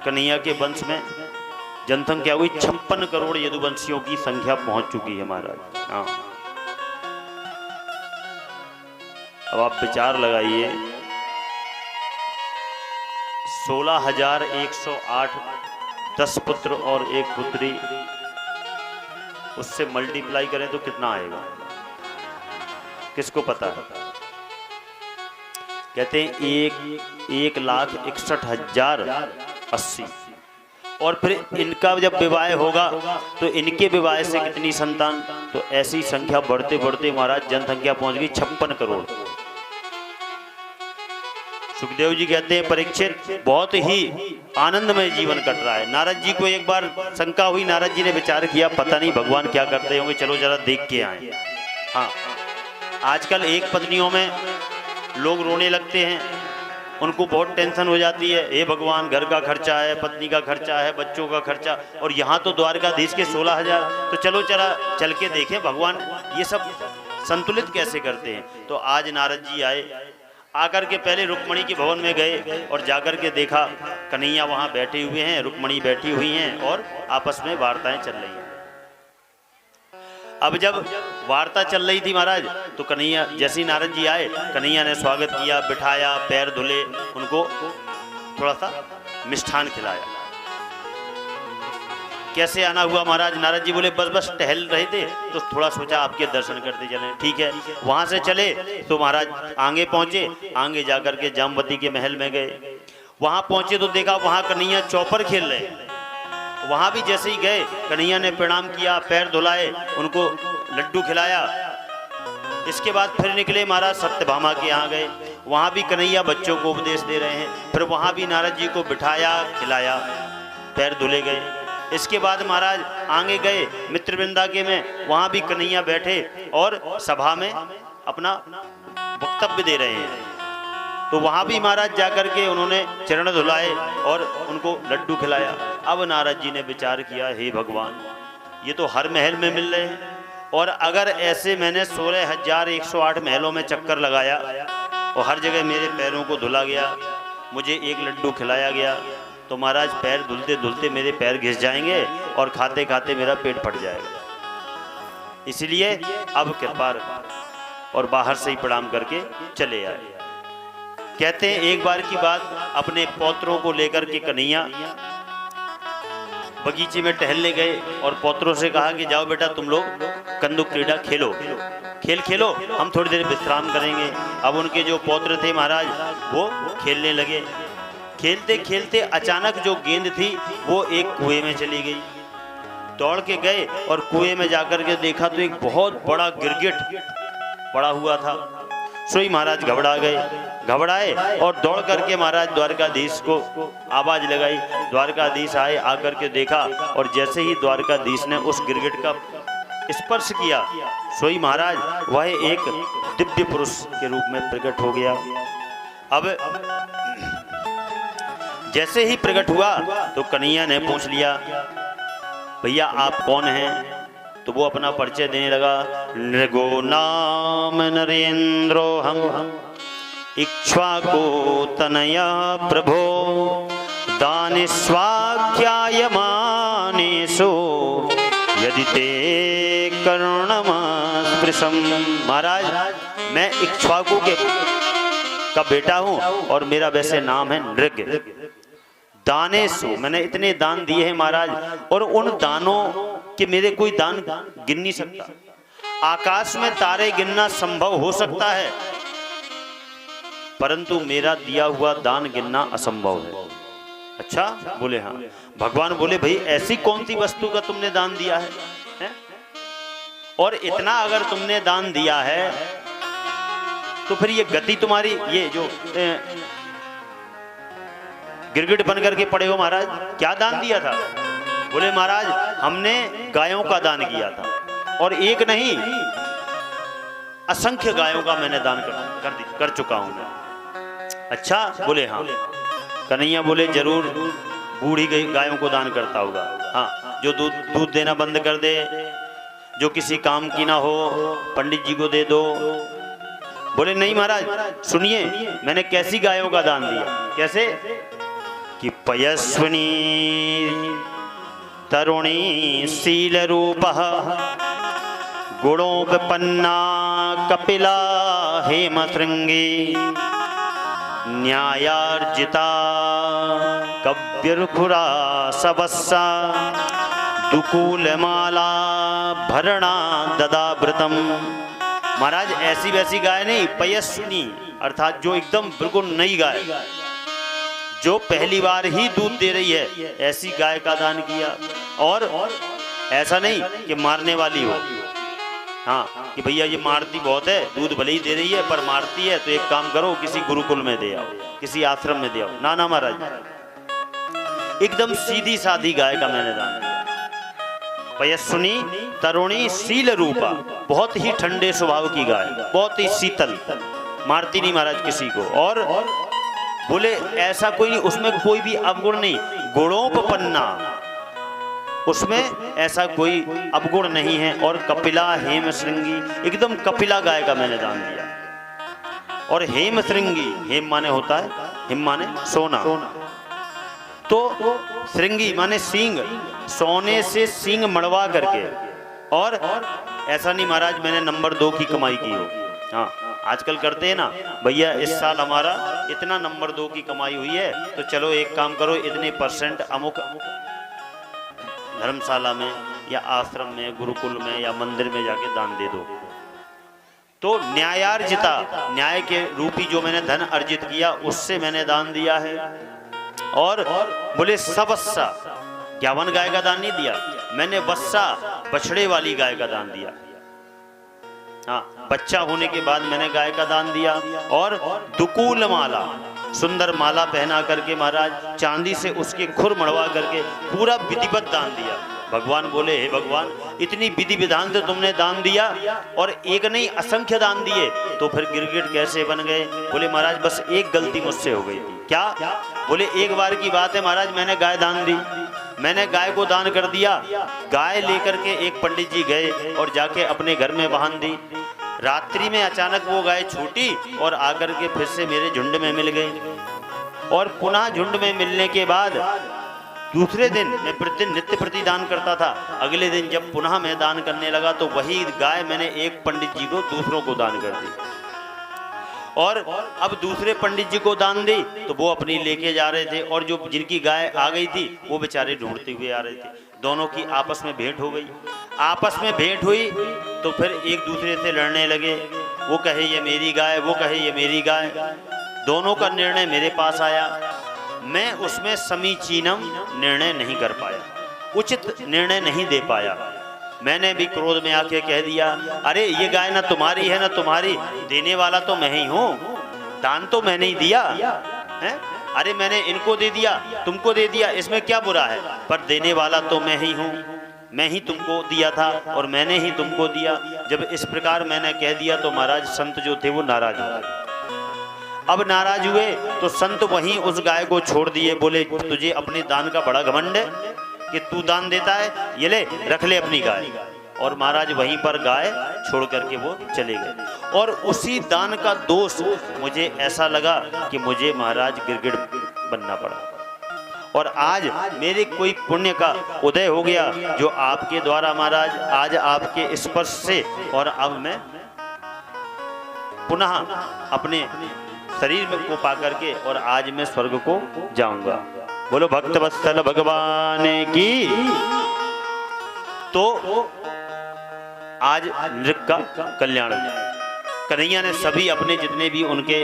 कन्हैया के वंश में जनसंख्या हुई 56 करोड़ यदुवंशियों की संख्या पहुंच चुकी है महाराज। हाँ, अब आप विचार लगाइए, 16,108 10 पुत्र और 1 पुत्री, उससे मल्टीप्लाई करें तो कितना आएगा, किसको पता है? कहते हैं 1,61,080। और फिर इनका जब विवाह होगा तो इनके विवाह से कितनी संतान, तो ऐसी संख्या बढ़ते बढ़ते महाराज जनसंख्या पहुंच गई 56 करोड़। सुखदेव जी कहते हैं परीक्षित बहुत ही आनंदमय जीवन कट रहा है। नारद जी को एक बार शंका हुई, नारद जी ने विचार किया पता नहीं भगवान क्या करते होंगे, चलो जरा देख के आए। हाँ, आजकल एक पत्नियों में लोग रोने लगते हैं, उनको बहुत टेंशन हो जाती है, हे भगवान घर का खर्चा है, पत्नी का खर्चा है, बच्चों का खर्चा, और यहाँ तो द्वारकाधीश के 16,000, तो चलो जरा चल के देखें भगवान ये सब संतुलित कैसे करते हैं। तो आज नारद जी आए, आकर के पहले रुक्मणी के भवन में गए और जाकर के देखा कन्हैया वहाँ बैठे हुए हैं, रुक्मणी बैठी हुई हैं और आपस में वार्ताएं चल रही हैं। अब जब वार्ता चल रही थी महाराज, तो कन्हैया जैसे ही नारद जी आए, कन्हैया ने स्वागत किया, बिठाया, पैर धुले, उनको थोड़ा सा मिष्ठान खिलाया। कैसे आना हुआ महाराज? नारद जी बोले बस टहल रहे थे तो थोड़ा सोचा आपके दर्शन करते चले। ठीक है, वहां से चले तो महाराज आगे पहुंचे, आगे जाकर के जामवती के महल में गए। वहां पहुंचे तो देखा वहां कन्हैया चौपर खेल रहे। वहां भी जैसे ही गए कन्हैया ने प्रणाम किया, पैर धुलाए, उनको लड्डू खिलाया। इसके बाद फिर निकले महाराज सत्यभामा के यहाँ गए, वहां भी कन्हैया बच्चों को उपदेश दे रहे हैं। फिर वहां भी नारद जी को बिठाया, खिलाया, पैर धुले गए। इसके बाद महाराज आगे गए मित्रवृंदा के में, वहां भी कन्हैया बैठे और सभा में अपना वक्तव्य दे रहे हैं। तो वहां भी महाराज जाकर के उन्होंने चरण धुलाए और उनको लड्डू खिलाया। अब नारद जी ने विचार किया, हे भगवान ये तो हर महल में मिल रहे हैं, और अगर ऐसे मैंने 16,108 महलों में चक्कर लगाया और हर जगह मेरे पैरों को धुला गया, मुझे एक लड्डू खिलाया गया, तो महाराज पैर धुलते धुलते मेरे पैर घिस जाएंगे और खाते खाते मेरा पेट फट जाएगा। इसलिए अब कृपा, और बाहर से ही प्रणाम करके चले आए। कहते हैं एक बार की बात, अपने पौत्रों को लेकर के कन्हैया बगीचे में टहलने गए और पौत्रों से कहा कि जाओ बेटा तुम लोग कंदुक क्रीड़ा खेलो, खेल खेलो, हम थोड़ी देर विश्राम करेंगे। अब उनके जो पौत्र थे महाराज वो खेलने लगे। खेलते खेलते अचानक जो गेंद थी वो एक कुएं में चली गई। दौड़ के गए और कुएं में जाकर के देखा तो एक बहुत बड़ा गिरगिट पड़ा हुआ था। सोई महाराज घबरा गए, घबराए और दौड़ करके महाराज द्वारकाधीश को आवाज लगाई। द्वारकाधीश आए, आकर के देखा, और जैसे ही द्वारकाधीश ने उस गिरगिट का स्पर्श किया, सोई महाराज वह एक दिव्य पुरुष के रूप में प्रकट हो गया। अब जैसे ही प्रकट हुआ तो कन्हैया ने पूछ लिया, भैया आप कौन हैं? तो वो अपना परिचय देने लगा, नृगो नाम नरेंद्रो हम इक्ष्वाकु तनया प्रभो दानिस्वाख्यायमानेषु यदि ते करुणमस्पृशम्। महाराज मैं इक्ष्वाकु का बेटा हूँ और मेरा वैसे नाम है नृग। दानेशु मैंने इतने दान दिए हैं महाराज, और उन दानों के मेरे कोई दान गिन नहीं सकता। आकाश में तारे गिनना संभव हो सकता है, परंतु मेरा दिया हुआ दान गिनना असंभव है। अच्छा बोले हाँ। भगवान बोले भाई ऐसी कौन सी वस्तु का तुमने दान दिया है? और इतना अगर तुमने दान दिया है तो फिर ये गति तुम्हारी, ये जो गिरगिट बन करके पड़े हो महाराज, क्या दान दिया था? बोले महाराज हमने गायों का दान किया था, और एक नहीं असंख्य गायों का मैंने दान कर चुका हूं मैं। अच्छा बोले हाँ। कन्हैया बोले जरूर बूढ़ी गायों को दान करता होगा। हाँ, जो दूध देना बंद कर दे, जो किसी काम की ना हो, पंडित जी को दे दो। बोले नहीं महाराज सुनिए, मैंने कैसी गायों का दान दिया? कैसे? कि पयस्विनी तरुणी शील रूपः गुणोपपन्ना कपिला हेमशृंगी न्यायार्जिता कव्यरुखुरा सबस्सा दुकूलमाला भरणा ददावृतम। महाराज ऐसी वैसी गाय नहीं, पयस्विनी अर्थात जो एकदम बिल्कुल नई गाय, जो पहली बार ही दूध दे रही है, ऐसी गाय का दान किया। और ऐसा नहीं कि मारने वाली हो, हाँ कि भैया ये मारती बहुत है, दूध भले ही दे रही है पर मारती है, तो एक काम करो किसी गुरुकुल में दे आओ, किसी आश्रम में दे आओ। ना ना महाराज, एकदम सीधी सादी गाय का मैंने दान दिया। पयस्विनी तरुणी शील रूपा, बहुत ही ठंडे स्वभाव की गाय, बहुत ही शीतल, मारती नहीं महाराज किसी को। और बोले ऐसा कोई नहीं, उसमें कोई भी अवगुण नहीं, गुणोपपन्ना, उसमें ऐसा कोई अवगुण नहीं है। और कपिला हेमशृंगी, एकदम कपिला गाय का मैंने दान दिया। और हेमशृंगी, हेम माने होता है, हिम माने सोना, तो श्रृंगी माने सींग, सोने से सींग मड़वा करके। और ऐसा नहीं महाराज मैंने नंबर 2 की कमाई की हो, हाँ आजकल करते हैं ना, भैया इस साल हमारा इतना नंबर 2 की कमाई हुई है, तो चलो एक काम करो, इतने % अमुक धर्मशाला में या आश्रम में, गुरुकुल में या मंदिर में जाके दान दे दो। तो न्यायार्जिता, न्याय के रूपी जो मैंने धन अर्जित किया उससे मैंने दान दिया है। और बोले सबस्सा, 51 गाय का दान नहीं दिया मैंने, वस्सा बछड़े वाली गाय का दान दिया, हाँ बच्चा होने के बाद मैंने गाय का दान दिया। और दुकूल माला, सुंदर माला पहना करके महाराज, चांदी से उसके खुर मड़वा करके पूरा विधिवत दान दिया। भगवान बोले हे भगवान, इतनी विधि विधान से तुमने दान दिया और एक नहीं असंख्य दान दिए, तो फिर गिरगिट कैसे बन गए? बोले महाराज बस एक गलती मुझसे हो गई थी। क्या? बोले एक बार की बात है महाराज, मैंने गाय दान दी, मैंने गाय को दान कर दिया। गाय लेकर के एक पंडित जी गए और जाके अपने घर में बांध दी। रात्रि में अचानक वो गाय छूटी और आकर के फिर से मेरे झुंड में मिल गई। और पुनः झुंड में मिलने के बाद दूसरे दिन मैं प्रतिदिन नित्य प्रति दान करता था। अगले दिन जब पुनः मैं दान करने लगा तो वही गाय मैंने एक पंडित जी को दूसरों को दान कर दी। और अब दूसरे पंडित जी को दान दी तो वो अपनी लेके जा रहे थे, और जो जिनकी गाय आ गई थी वो बेचारे ढूंढते हुए आ रहे थे। दोनों की आपस में भेंट हो गई। आपस में भेंट हुई तो फिर एक दूसरे से लड़ने लगे। वो कहे ये मेरी गाय, वो कहे ये मेरी गाय। दोनों का निर्णय मेरे पास आया। मैं उसमें समीचीनम निर्णय नहीं कर पाया, उचित निर्णय नहीं दे पाया। मैंने भी क्रोध में आके कह दिया, अरे ये गाय ना तुम्हारी है ना तुम्हारी, देने वाला तो मैं ही हूँ, दान तो मैंने ही दिया है। अरे मैंने इनको दे दिया, तुमको दे दिया, इसमें क्या बुरा है? पर देने वाला तो मैं ही हूँ, मैं ही तुमको दिया था और मैंने ही तुमको दिया। जब इस प्रकार मैंने कह दिया तो महाराज संत जो थे वो नाराज हो गए। अब नाराज हुए तो संत वहीं उस गाय को छोड़ दिए। बोले तुझे अपने दान का बड़ा घमंड है कि तू दान देता है, ये ले रख ले अपनी गाय। और महाराज वहीं पर गाय छोड़ करके वो चले गए। और उसी दान का दोष मुझे ऐसा लगा कि मुझे महाराज गिरगिट बनना पड़ा। और आज मेरे कोई पुण्य का उदय हो गया जो आपके द्वारा महाराज, आज आपके स्पर्श से, और अब मैं पुनः अपने शरीर में को पा करके और आज मैं स्वर्ग को जाऊंगा। बोलो भक्त वत्सल भगवान की। तो आज नृक का कल्याण, कन्हैया ने सभी अपने जितने भी उनके